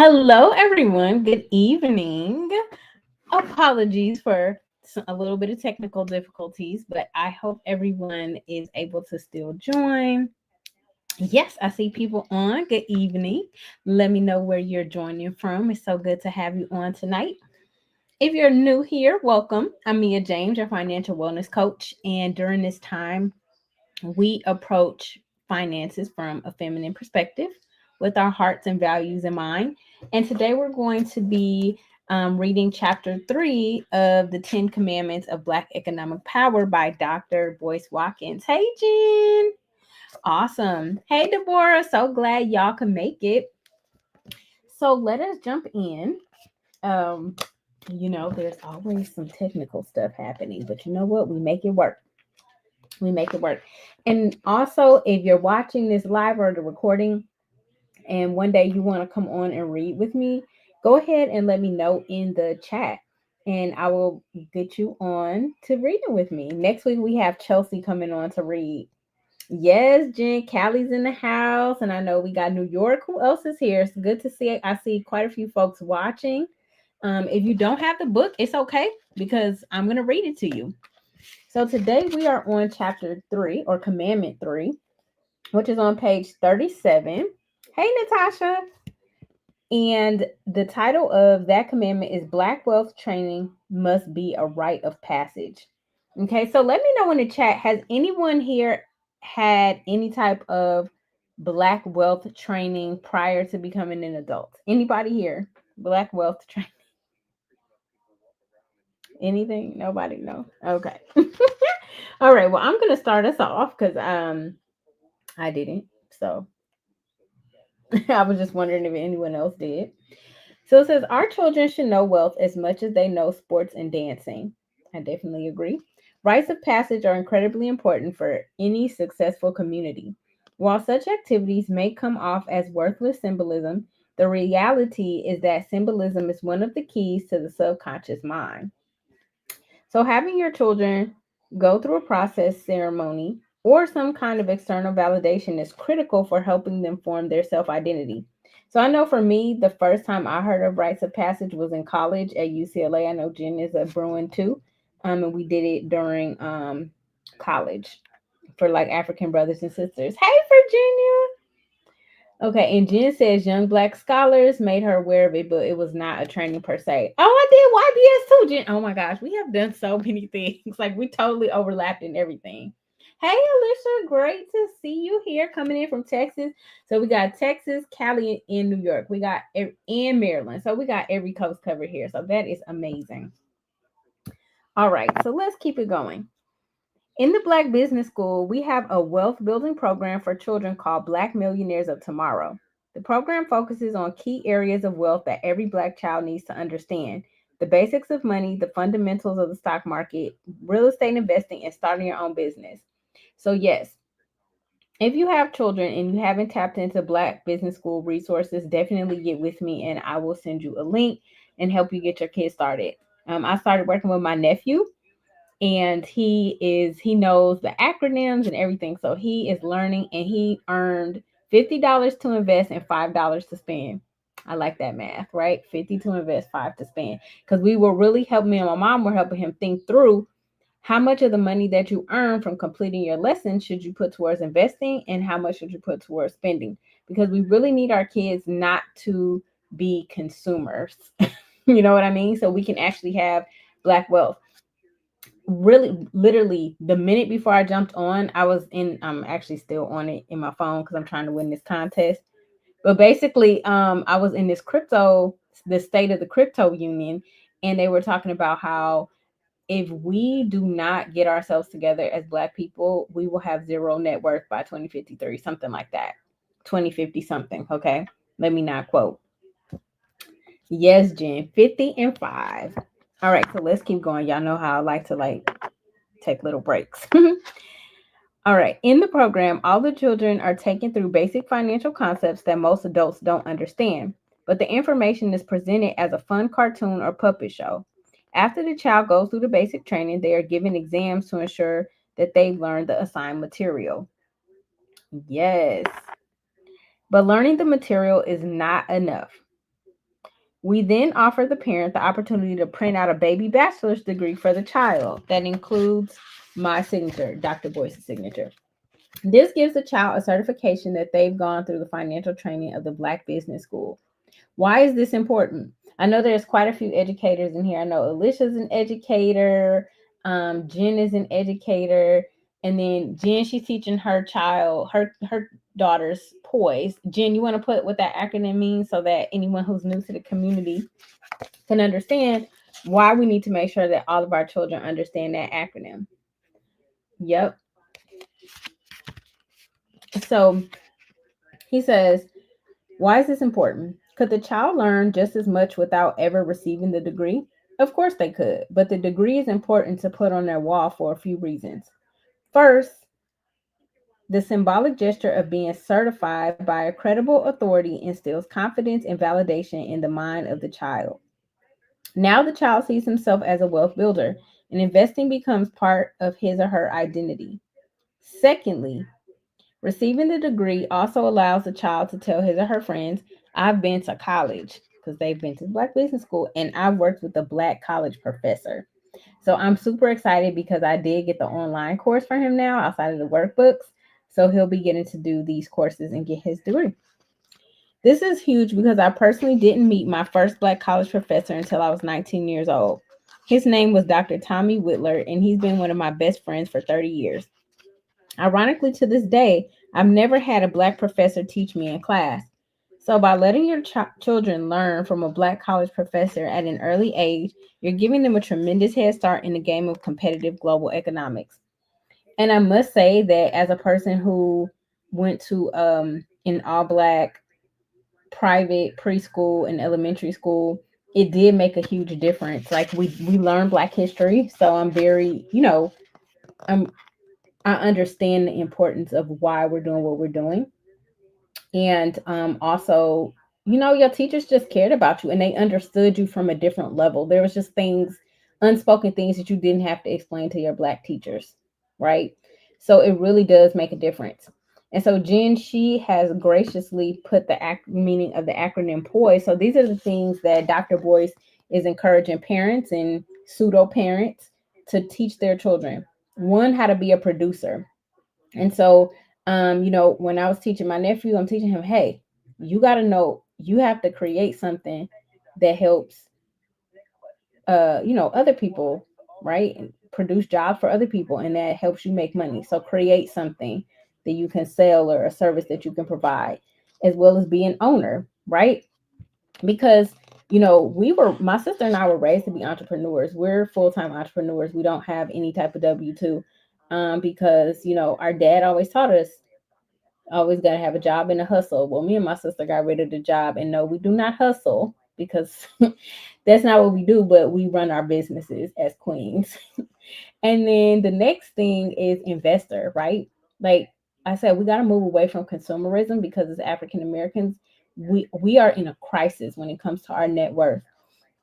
Hello, everyone. Good evening. Apologies for a little bit of technical difficulties, but I hope everyone is able to still join. Yes, I see people on. Good evening. Let me know where you're joining from. It's so good to have you on tonight. If you're new here, welcome. I'm Mia James, your financial wellness coach. And during this time, we approach finances from a feminine perspective with our hearts and values in mind. And today we're going to be reading chapter 3 of the 10 Commandments of Black Economic Power by Dr. Boyce Watkins. Hey, Jen. Awesome. Hey, Deborah. So glad y'all can make it. So let us jump in. Um, there's always some technical stuff happening, but you know what? We make it work. We make it work. And also, if you're watching this live or the recording and one day you want to come on and read with me, go ahead and let me know in the chat and I will get you on to reading with me. Next week, we have Chelsea coming on to read. Yes, Jen, Callie's in the house, and I know we got New York. Who else is here? It's good to see. I see quite a few folks watching. If you don't have the book, it's okay because I'm going to read it to you. So today we are on chapter 3 or commandment 3, which is on page 37. Hey, Natasha. And the title of that commandment is Black Wealth Training Must Be a Rite of Passage. Okay, so let me know in the chat, has anyone here had any type of Black wealth training prior to becoming an adult? Anybody here? Black wealth training? Anything? Nobody? No. Okay. All right. Well, I'm gonna start us off because I didn't. So I was just wondering if anyone else did. So it says our children should know wealth as much as they know sports and dancing. I definitely agree. Rites of passage are incredibly important for any successful community. While such activities may come off as worthless symbolism, the reality is that symbolism is one of the keys to the subconscious mind. So, having your children go through a process ceremony or some kind of external validation is critical for helping them form their self identity. So, I know for me, the first time I heard of rites of passage was in college at UCLA. I know Jen is a Bruin too. And we did it during college for like African brothers and sisters. Hey, Virginia. Okay, and Jen says young black scholars made her aware of it, but it was not a training per se. Oh, I did YBS too, Jen. Oh my gosh, we have done so many things. Like we totally overlapped in everything. Hey, Alicia, great to see you here coming in from Texas. So we got Texas, Cali, and New York. We got and Maryland. So we got every coast covered here. So that is amazing. All right, so let's keep it going. In the Black Business School, we have a wealth building program for children called Black Millionaires of Tomorrow. The program focuses on key areas of wealth that every Black child needs to understand: the basics of money, the fundamentals of the stock market, real estate investing, and starting your own business. So, yes, if you have children and you haven't tapped into Black Business School resources, definitely get with me and I will send you a link and help you get your kids started. I started working with my nephew and he knows the acronyms and everything, so he is learning and he earned $50 to invest and $5 to spend. I like that math, right? 50 to invest, 5 to spend, because we were really helping, me and my mom were helping him think through how much of the money that you earn from completing your lesson should you put towards investing and how much should you put towards spending, because we really need our kids not to be consumers. You know what I mean? So we can actually have Black wealth. Really, literally, the minute before I jumped on, I'm actually still on it in my phone because I'm trying to win this contest. But basically, I was in the state of the crypto union, and they were talking about how if we do not get ourselves together as Black people, we will have zero net worth by 2053, something like that. 2050 something. Okay. Let me not quote. Yes, Jen, 50 and 5. All right, so let's keep going. Y'all know how I like to take little breaks. All right. In the program, all the children are taken through basic financial concepts that most adults don't understand, but the information is presented as a fun cartoon or puppet show. After the child goes through the basic training, they are given exams to ensure that they've learned the assigned material. Yes. But learning the material is not enough. We then offer the parent the opportunity to print out a baby bachelor's degree for the child. That includes my signature, Dr. Boyce's signature. This gives the child a certification that they've gone through the financial training of the Black Business School. Why is this important? I know there's quite a few educators in here. I know Alicia's an educator, Jen is an educator, and then Jen, she's teaching her child, her daughter's poise. Jen, you want to put what that acronym means so that anyone who's new to the community can understand why we need to make sure that all of our children understand that acronym. Yep. So he says, why is this important? Could the child learn just as much without ever receiving the degree? Of course they could, but the degree is important to put on their wall for a few reasons. First, the symbolic gesture of being certified by a credible authority instills confidence and validation in the mind of the child. Now the child sees himself as a wealth builder, and investing becomes part of his or her identity. Secondly, receiving the degree also allows the child to tell his or her friends, I've been to college, because they've been to Black Business School, and I've worked with a Black college professor. So I'm super excited because I did get the online course for him now outside of the workbooks. So he'll be getting to do these courses and get his degree. This is huge because I personally didn't meet my first Black college professor until I was 19 years old. His name was Dr. Tommy Whitler, and he's been one of my best friends for 30 years. Ironically, to this day, I've never had a Black professor teach me in class. So, by letting your children learn from a Black college professor at an early age, you're giving them a tremendous head start in the game of competitive global economics. And I must say that as a person who went to an all Black private preschool and elementary school, it did make a huge difference. Like we learned Black history, so I'm very, I'm I understand the importance of why we're doing what we're doing. And also, your teachers just cared about you and they understood you from a different level. There was just things, unspoken things that you didn't have to explain to your Black teachers, right? So it really does make a difference. And so Jen, she has graciously put the meaning of the acronym POISE. So these are the things that Dr. Boyce is encouraging parents and pseudo parents to teach their children. One, how to be a producer. And so, when I was teaching my nephew, I'm teaching him, hey, you got to know you have to create something that helps, other people, right? And produce jobs for other people, and that helps you make money. So create something that you can sell or a service that you can provide, as well as be an owner, right? Because my sister and I were raised to be entrepreneurs. We're full-time entrepreneurs. We don't have any type of W-2, because our dad always taught us always got to have a job and a hustle. Well, me and my sister got rid of the job, and no, we do not hustle because that's not what we do, but we run our businesses as queens. And then the next thing is investor, right? Like I said, we got to move away from consumerism because as African Americans, we are in a crisis when it comes to our net worth.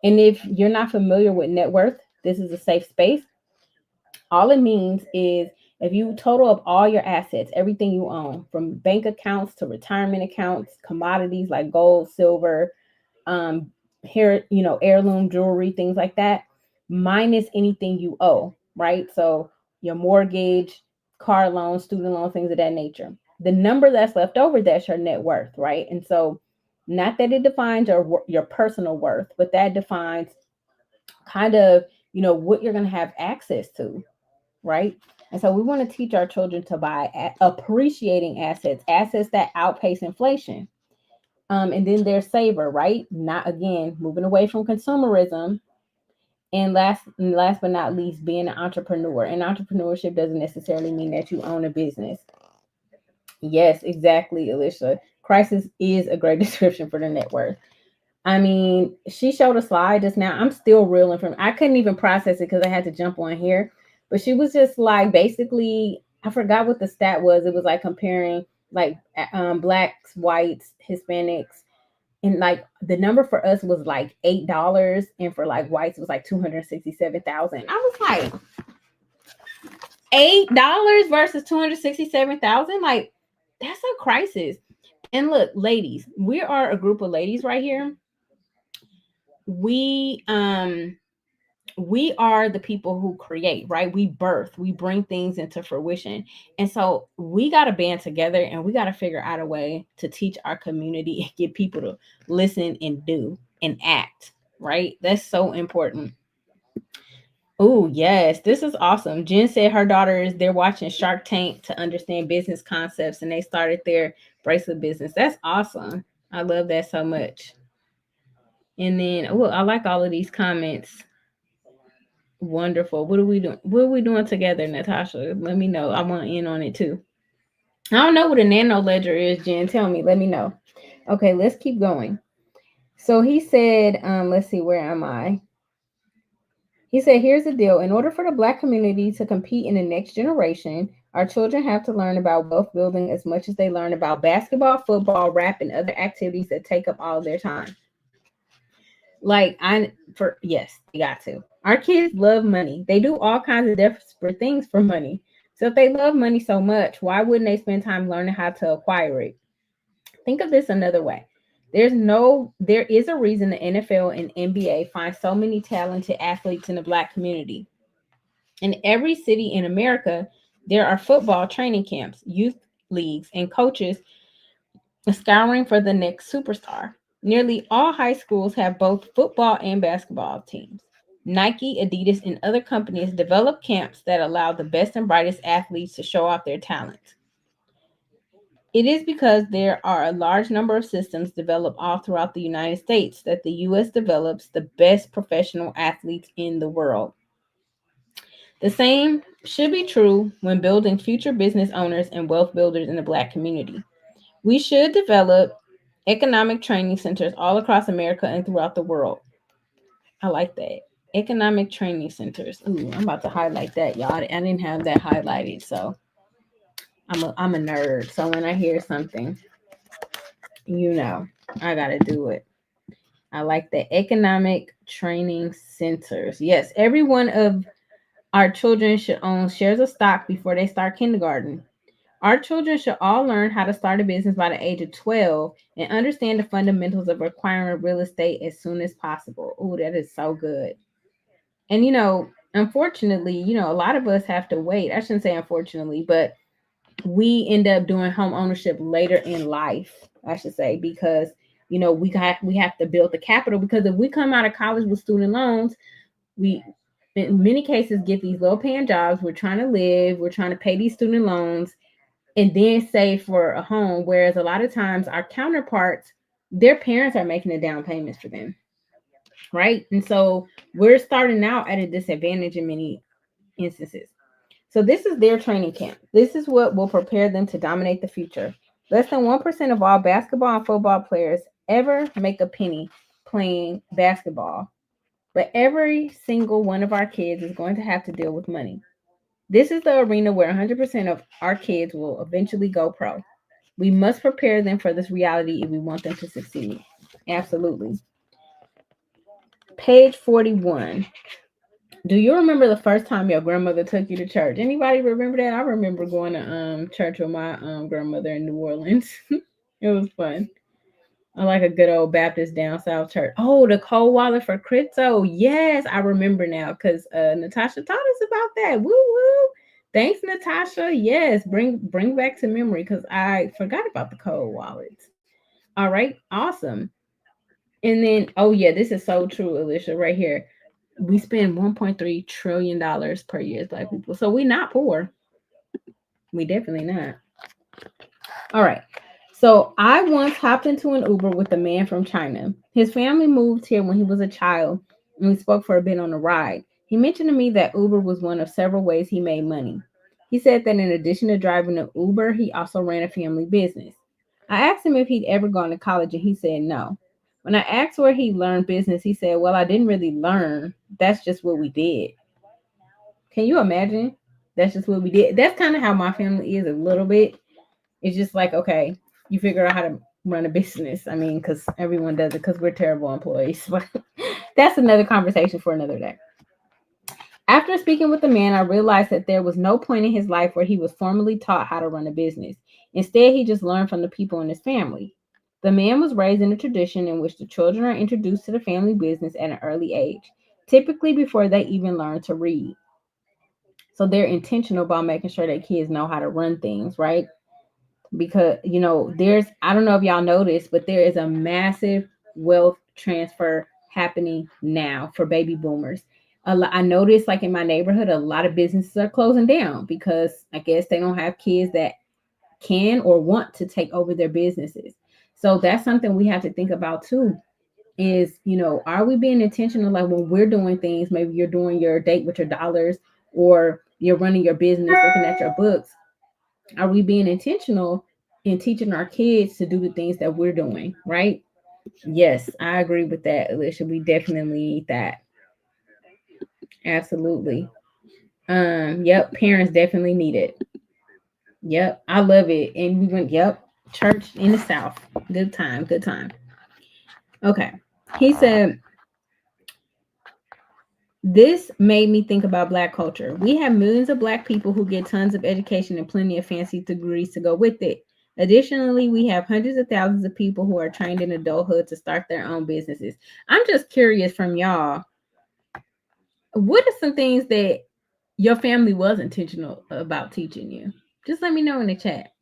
And if you're not familiar with net worth, this is a safe space. All it means is if you total up all your assets, everything you own, from bank accounts to retirement accounts, commodities like gold, silver, hair, heirloom jewelry, things like that, minus anything you owe, right? So your mortgage, car loans, student loans, things of that nature. The number that's left over, that's your net worth, right? And so not that it defines your personal worth, but that defines kind of, what you're going to have access to, right? And so we want to teach our children to buy appreciating assets that outpace inflation. And then there's saver, right? Not again moving away from consumerism. And last but not least, being an entrepreneur. And entrepreneurship doesn't necessarily mean that you own a business. Yes, exactly, Alicia. Crisis is a great description for the net worth. I mean, she showed a slide just now. I'm still reeling from. I couldn't even process it because I had to jump on here. But she was just like, basically, I forgot what the stat was. It was like comparing like blacks, whites, Hispanics, and like the number for us was like $8, and for like whites it was like 267,000. I was like, $8 versus 267,000. Like that's a crisis. And look, ladies, we are a group of ladies right here. we we are the people who create, right? We birth, we bring things into fruition. And so we got to band together and we got to figure out a way to teach our community and get people to listen and do and act, right? That's so important. Oh, yes. This is awesome. Jen said her daughter is they're watching Shark Tank to understand business concepts and they started their bracelet business. That's awesome. I love that so much. And then, oh, I like all of these comments. Wonderful. What are we doing? What are we doing together, Natasha? Let me know. I want in on it too. I don't know what a nano ledger is, Jen. Tell me. Let me know. Okay, let's keep going. So he said, let's see, where am I? He said, here's the deal. In order for the Black community to compete in the next generation, our children have to learn about wealth building as much as they learn about basketball, football, rap, and other activities that take up all their time. Like, yes, they got to. Our kids love money. They do all kinds of desperate things for money. So if they love money so much, why wouldn't they spend time learning how to acquire it? Think of this another way. There is a reason the NFL and NBA find so many talented athletes in the Black community. In every city in America, there are football training camps, youth leagues, and coaches scouring for the next superstar. Nearly all high schools have both football and basketball teams. Nike, Adidas, and other companies develop camps that allow the best and brightest athletes to show off their talents. It is because there are a large number of systems developed all throughout the United States that the U.S. develops the best professional athletes in the world. The same should be true when building future business owners and wealth builders in the Black community. We should develop economic training centers all across America and throughout the world. I like that. Economic training centers. Ooh, I'm about to highlight that, y'all. I didn't have that highlighted, so I'm a nerd. So when I hear something, I gotta do it. I like the economic training centers. Yes, every one of our children should own shares of stock before they start kindergarten. Our children should all learn how to start a business by the age of 12 and understand the fundamentals of acquiring real estate as soon as possible. Oh, that is so good. And unfortunately, a lot of us have to wait. I shouldn't say unfortunately, but we end up doing home ownership later in life, I should say, because we have to build the capital, because if we come out of college with student loans, we in many cases get these low paying jobs. We're trying to live, we're trying to pay these student loans and then save for a home. Whereas a lot of times our counterparts, their parents are making the down payments for them. Right. And so we're starting out at a disadvantage in many instances. So this is their training camp. This is what will prepare them to dominate the future. Less than 1% of all basketball and football players ever make a penny playing basketball. But every single one of our kids is going to have to deal with money. This is the arena where 100% of our kids will eventually go pro. We must prepare them for this reality if we want them to succeed. Absolutely. Page 41. Do you remember the first time your grandmother took you to church? Anybody remember that? I remember going to church with my grandmother in New Orleans. It was fun. I like a good old Baptist down south church. Oh, the cold wallet for crypto. Yes, I remember now because Natasha taught us about that. Woo woo. Thanks, Natasha. Yes, bring back to memory because I forgot about the cold wallets. All right, awesome. And then, oh yeah, this is so true, Alicia, right here. We spend $1.3 trillion per year as Black people. So we're not poor. We definitely not. All right. So I once hopped into an Uber with a man from China. His family moved here when he was a child, and we spoke for a bit on the ride. He mentioned to me that Uber was one of several ways he made money. He said that in addition to driving an Uber, he also ran a family business. I asked him if he'd ever gone to college, and he said no. When I asked where he learned business, he said, well, I didn't really learn. That's just what we did. Can you imagine? That's just what we did. That's kind of how my family is a little bit. It's just like, okay, you figure out how to run a business. I mean, because everyone does it because we're terrible employees. But that's another conversation for another day. After speaking with the man, I realized that there was no point in his life where he was formally taught how to run a business. Instead, he just learned from the people in his family. The man was raised in a tradition in which the children are introduced to the family business at an early age, typically before they even learn to read. So they're intentional about making sure that kids know how to run things, right? Because, I don't know if y'all noticed, but there is a massive wealth transfer happening now for baby boomers. I noticed, like in my neighborhood, a lot of businesses are closing down because I guess they don't have kids that can or want to take over their businesses. So that's something we have to think about too. Is, are we being intentional? Like when we're doing things, maybe you're doing your date with your dollars, or you're running your business, looking at your books. Are we being intentional in teaching our kids to do the things that we're doing, right? Yes, I agree with that, Alicia. We definitely need that. Absolutely. Yep, parents definitely need it. Yep, I love it. And we went, yep, church in the South. Good time, good time. Okay. He said, this made me think about Black culture. We have millions of Black people who get tons of education and plenty of fancy degrees to go with it. Additionally, we have hundreds of thousands of people who are trained in adulthood to start their own businesses. I'm just curious from y'all, what are some things that your family was intentional about teaching you? Just let me know in the chat.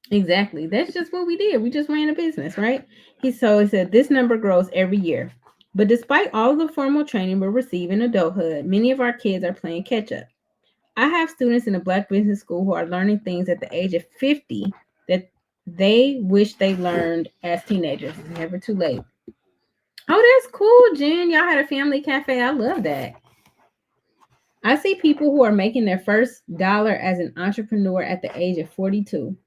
Exactly. That's just what we did. We just ran a business, right? He said this number grows every year. But despite all the formal training we receive in adulthood, many of our kids are playing catch up. I have students in a Black business school who are learning things at the age of 50 that they wish they learned as teenagers. It's never too late. Oh, that's cool, Jen. Y'all had a family cafe. I love that. I see people who are making their first dollar as an entrepreneur at the age of 42.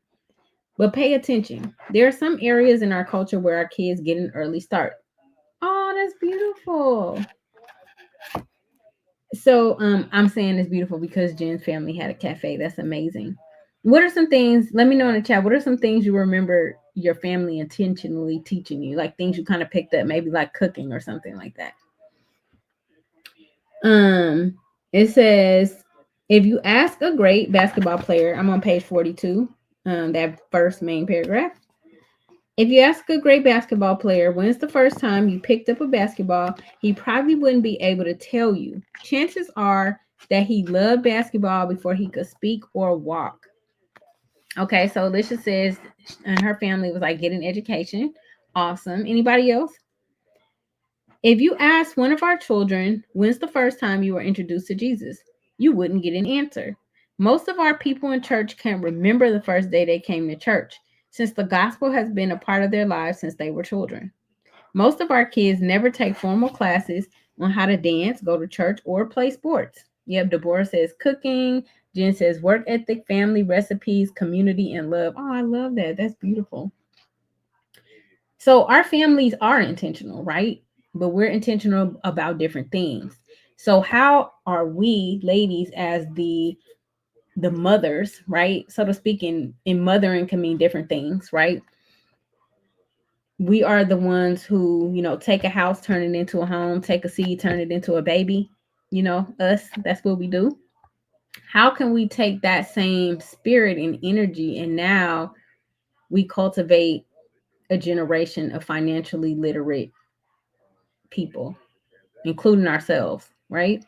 But pay attention. There are some areas in our culture where our kids get an early start. Oh, that's beautiful. So I'm saying it's beautiful because Jen's family had a cafe. That's amazing. What are some things, let me know in the chat, what are some things you remember your family intentionally teaching you? Like things you kind of picked up, maybe like cooking or something like that. It says, if you ask a great basketball player, I'm on page 42, that first main paragraph. If you ask a great basketball player when's the first time you picked up a basketball, he probably wouldn't be able to tell you. Chances are that he loved basketball before he could speak or walk. Okay, so Alicia says, and her family was like getting education. Awesome. Anybody else? If you asked one of our children, when's the first time you were introduced to Jesus, you wouldn't get an answer. Most of our people in church can't remember the first day they came to church, since the gospel has been a part of their lives since they were children. Most of our kids never take formal classes on how to dance, go to church, or play sports. Yep, Deborah says cooking. Jen says work ethic, family recipes, community, and love. Oh, I love that. That's beautiful. So our families are intentional, right? But we're intentional about different things. So how are we, ladies, as the mothers, right? So to speak, in mothering can mean different things, right? We are the ones who, take a house, turn it into a home, take a seed, turn it into a baby. Us, that's what we do. How can we take that same spirit and energy and now we cultivate a generation of financially literate people, including ourselves, right?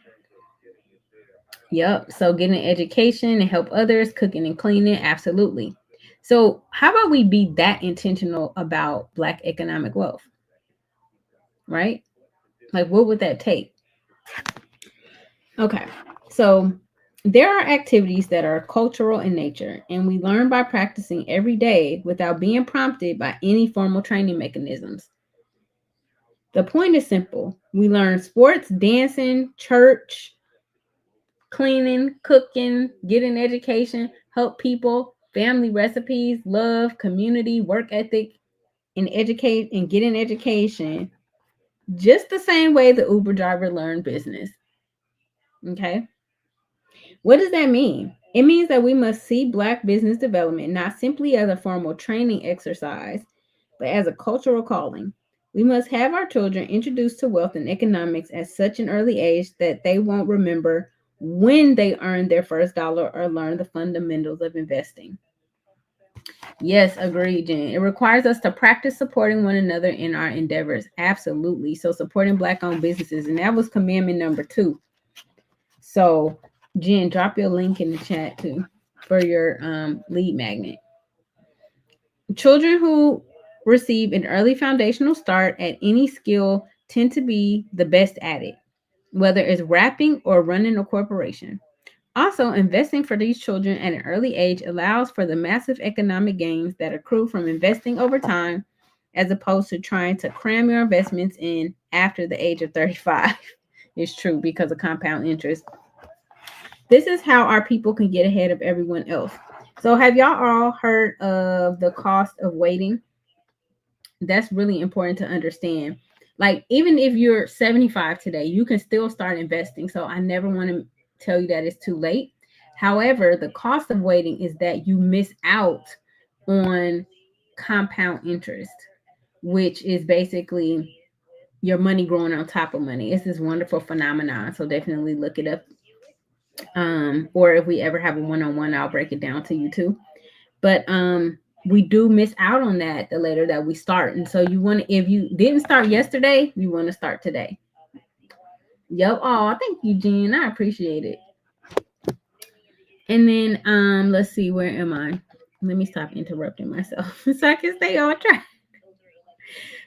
Yep. So getting an education and help others, cooking and cleaning, absolutely. So how about we be that intentional about Black economic wealth, right? Like what would that take? Okay. So there are activities that are cultural in nature, and we learn by practicing every day without being prompted by any formal training mechanisms. The point is simple. We learn sports, dancing, church, cleaning, cooking, getting education, help people, family recipes, love, community, work ethic, and educate and get an education just the same way the Uber driver learned business. Okay. What does that mean? It means that we must see Black business development not simply as a formal training exercise, but as a cultural calling. We must have our children introduced to wealth and economics at such an early age that they won't remember when they earned their first dollar or learn the fundamentals of investing. Yes, agreed, Jen. It requires us to practice supporting one another in our endeavors. Absolutely. So supporting black owned businesses. And that was commandment number 2. So Jen, drop your link in the chat too for your lead magnet. Children who receive an early foundational start at any skill tend to be the best at it, whether it's rapping or running a corporation. Also, investing for these children at an early age allows for the massive economic gains that accrue from investing over time, as opposed to trying to cram your investments in after the age of 35. It's true because of compound interest. This is how our people can get ahead of everyone else. So, have y'all all heard of the cost of waiting? That's really important to understand. Like, even if you're 75 today, you can still start investing. So I never want to tell you that it's too late. However, the cost of waiting is that you miss out on compound interest, which is basically your money growing on top of money. It's this wonderful phenomenon. So definitely look it up. Or if we ever have a one-on-one, I'll break it down to you too. But we do miss out on that the later that we start. And so you want to, if you didn't start yesterday, you want to start today. Yep. Oh, thank you, Jen. I appreciate it. And then let's see, where am I? Let me stop interrupting myself so I can stay on track.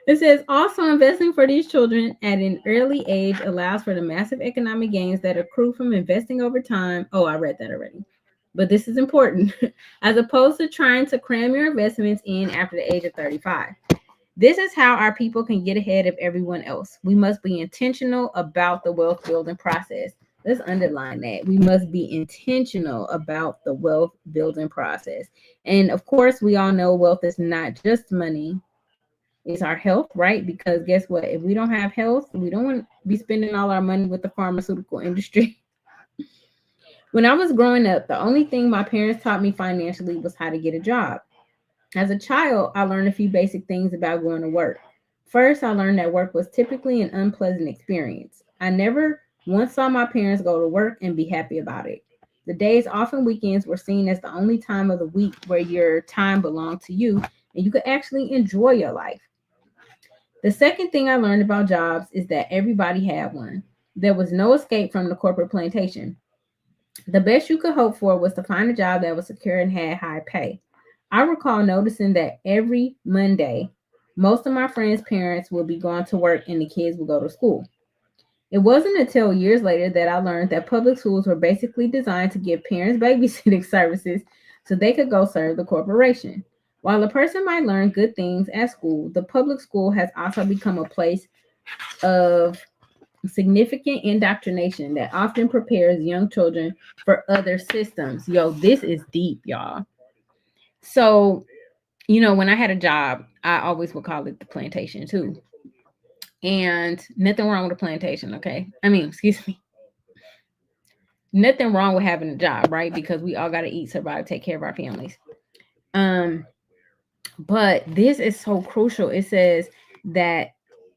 It says also investing for these children at an early age allows for the massive economic gains that accrue from investing over time. Oh, I read that already. But this is important. As opposed to trying to cram your investments in after the age of 35. This is how our people can get ahead of everyone else. We must be intentional about the wealth building process. Let's underline that. We must be intentional about the wealth building process. And of course, we all know wealth is not just money, it's our health, right? Because guess what? If we don't have health, we don't want to be spending all our money with the pharmaceutical industry. When I was growing up, the only thing my parents taught me financially was how to get a job. As a child, I learned a few basic things about going to work. First, I learned that work was typically an unpleasant experience. I never once saw my parents go to work and be happy about it. The days, often weekends, were seen as the only time of the week where your time belonged to you and you could actually enjoy your life. The second thing I learned about jobs is that everybody had one. There was no escape from the corporate plantation. The best you could hope for was to find a job that was secure and had high pay. I recall noticing that every Monday, most of my friends' parents would be gone to work and the kids would go to school. It wasn't until years later that I learned that public schools were basically designed to give parents babysitting services so they could go serve the corporation. While a person might learn good things at school, the public school has also become a place of significant indoctrination that often prepares young children for other systems. Yo, this is deep, y'all. So, when I had a job, I always would call it the plantation too. And nothing wrong with a plantation, okay? I mean, excuse me. Nothing wrong with having a job, right? Because we all got to eat, survive, take care of our families. Um, but this is so crucial. It says that,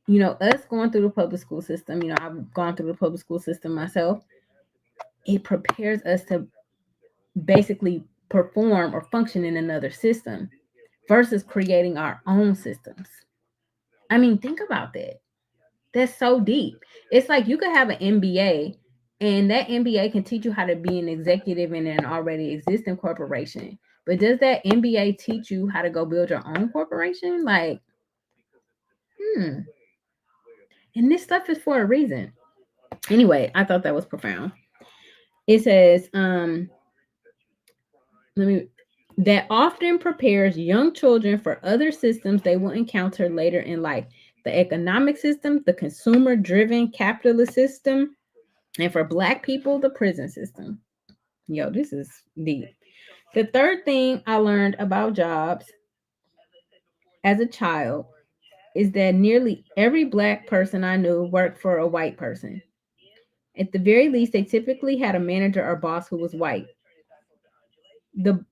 us going through the public school system, I've gone through the public school system myself. It prepares us to basically perform or function in another system versus creating our own systems. I mean, think about that. That's so deep. It's like you could have an MBA, and that MBA can teach you how to be an executive in an already existing corporation. But does that MBA teach you how to go build your own corporation? Like, hmm. And this stuff is for a reason. Anyway, I thought that was profound. It says, let me that often prepares young children for other systems they will encounter later in life. The economic system, the consumer driven capitalist system, and for black people, the prison system. Yo, this is deep. The third thing I learned about jobs as a child is that nearly every black person I knew worked for a white person. At the very least, they typically had a manager or boss who was white. The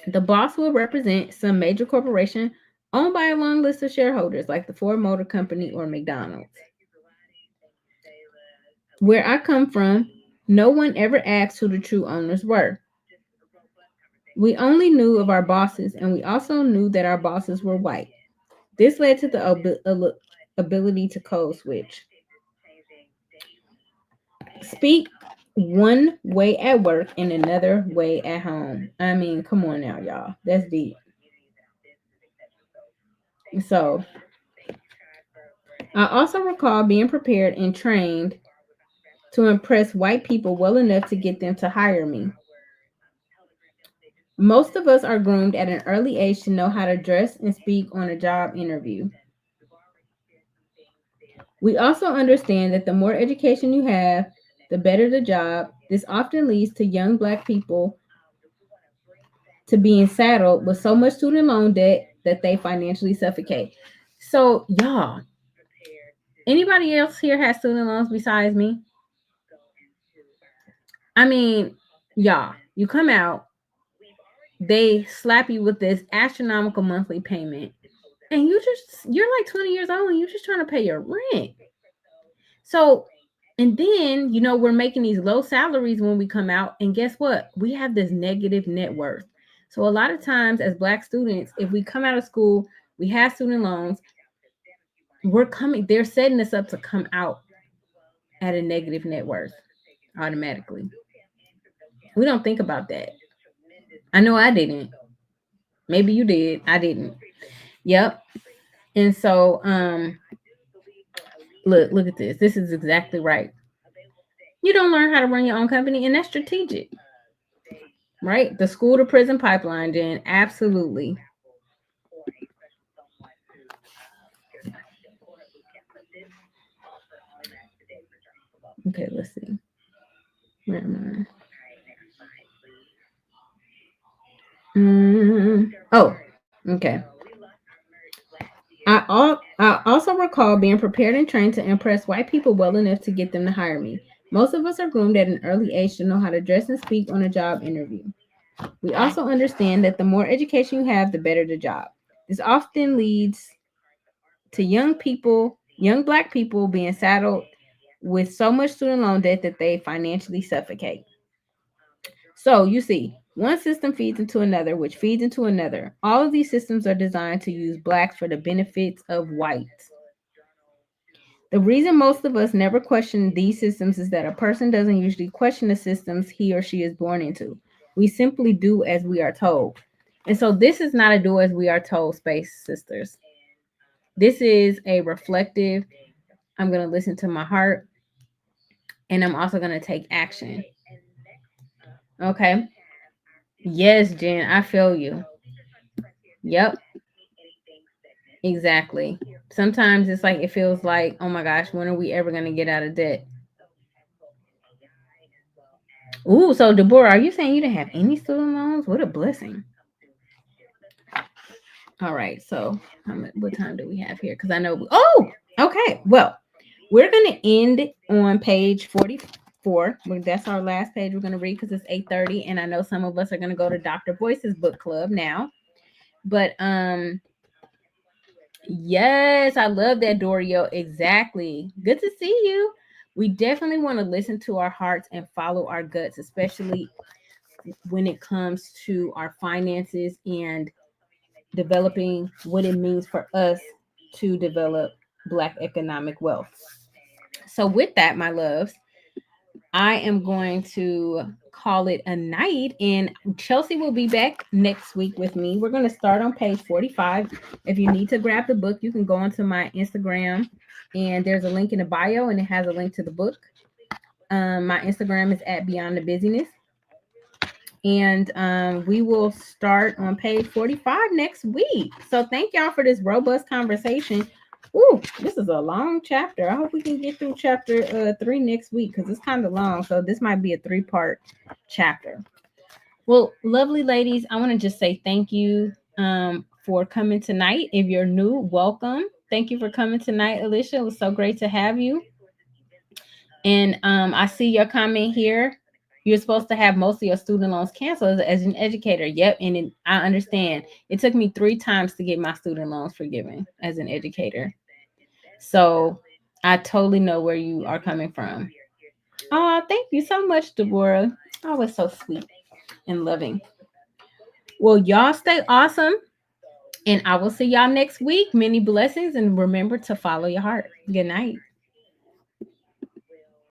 The boss will represent some major corporation owned by a long list of shareholders like the Ford Motor Company or McDonald's. Where I come from, no one ever asked who the true owners were. We only knew of our bosses, and we also knew that our bosses were white. This led to the ability to code switch. Speak one way at work and another way at home. I mean, come on now, y'all. That's deep. So, I also recall being prepared and trained to impress white people well enough to get them to hire me. Most of us are groomed at an early age to know how to dress and speak on a job interview. We also understand that the more education you have, the better the job. This often leads to young black people to being saddled with so much student loan debt that they financially suffocate. So, y'all, anybody else here has student loans besides me? I mean, y'all, you come out, they slap you with this astronomical monthly payment, and you're like 20 years old and you're just trying to pay your rent. So, and then, we're making these low salaries when we come out. And guess what? We have this negative net worth. So, a lot of times, as Black students, if we come out of school, we have student loans, they're setting us up to come out at a negative net worth automatically. We don't think about that. I know I didn't. Maybe you did. I didn't. Yep. And so, look at this. This is exactly right. You don't learn how to run your own company, and that's strategic. Right? The school to prison pipeline, Jen. Absolutely. Okay, let's see. Where am I? Oh, okay. I also recall being prepared and trained to impress white people well enough to get them to hire me. Most of us are groomed at an early age to know how to dress and speak on a job interview. We also understand that the more education you have, the better the job. This often leads to young black people being saddled with so much student loan debt that they financially suffocate. So you see, one system feeds into another, which feeds into another. All of these systems are designed to use blacks for the benefits of whites. The reason most of us never question these systems is that a person doesn't usually question the systems he or she is born into. We simply do as we are told. And so this is not a do as we are told space, sisters. This is a reflective, I'm going to listen to my heart, and I'm also going to take action. Okay. Yes, Jen, I feel you. Yep, exactly. Sometimes it's like it feels like, oh my gosh, when are we ever going to get out of debt? Ooh, so Deborah, are you saying you didn't have any student loans? What a blessing. All right, so what time do we have here? Because I know. Oh, okay. Well, we're going to end on page 44. That's our last page we're going to read because it's 8:30, and I know some of us are going to go to Dr. Boyce's book club now. But yes, I love that, Dorio. Exactly. Good to see you. We definitely want to listen to our hearts and follow our guts, especially when it comes to our finances and developing what it means for us to develop Black economic wealth. So, with that, my loves, I am going to call it a night, and Chelsea will be back next week with me. We're going to start on page 45. If you need to grab the book, you can go onto my Instagram, and there's a link in the bio, and it has a link to the book. My Instagram is at Beyond the Busyness. And we will start on page 45 next week. So thank y'all for this robust conversation. Ooh, this is a long chapter. I hope we can get through chapter 3 next week because it's kind of long. So this might be a 3-part chapter. Well, lovely ladies, I want to just say thank you for coming tonight. If you're new, welcome. Thank you for coming tonight, Alicia. It was so great to have you. And I see your comment here. You're supposed to have most of your student loans canceled as an educator. Yep. And I understand. It took me 3 times to get my student loans forgiven as an educator. So I totally know where you are coming from. Oh, thank you so much, Deborah. Oh, it's so sweet and loving. Well, y'all stay awesome. And I will see y'all next week. Many blessings. And remember to follow your heart. Good night.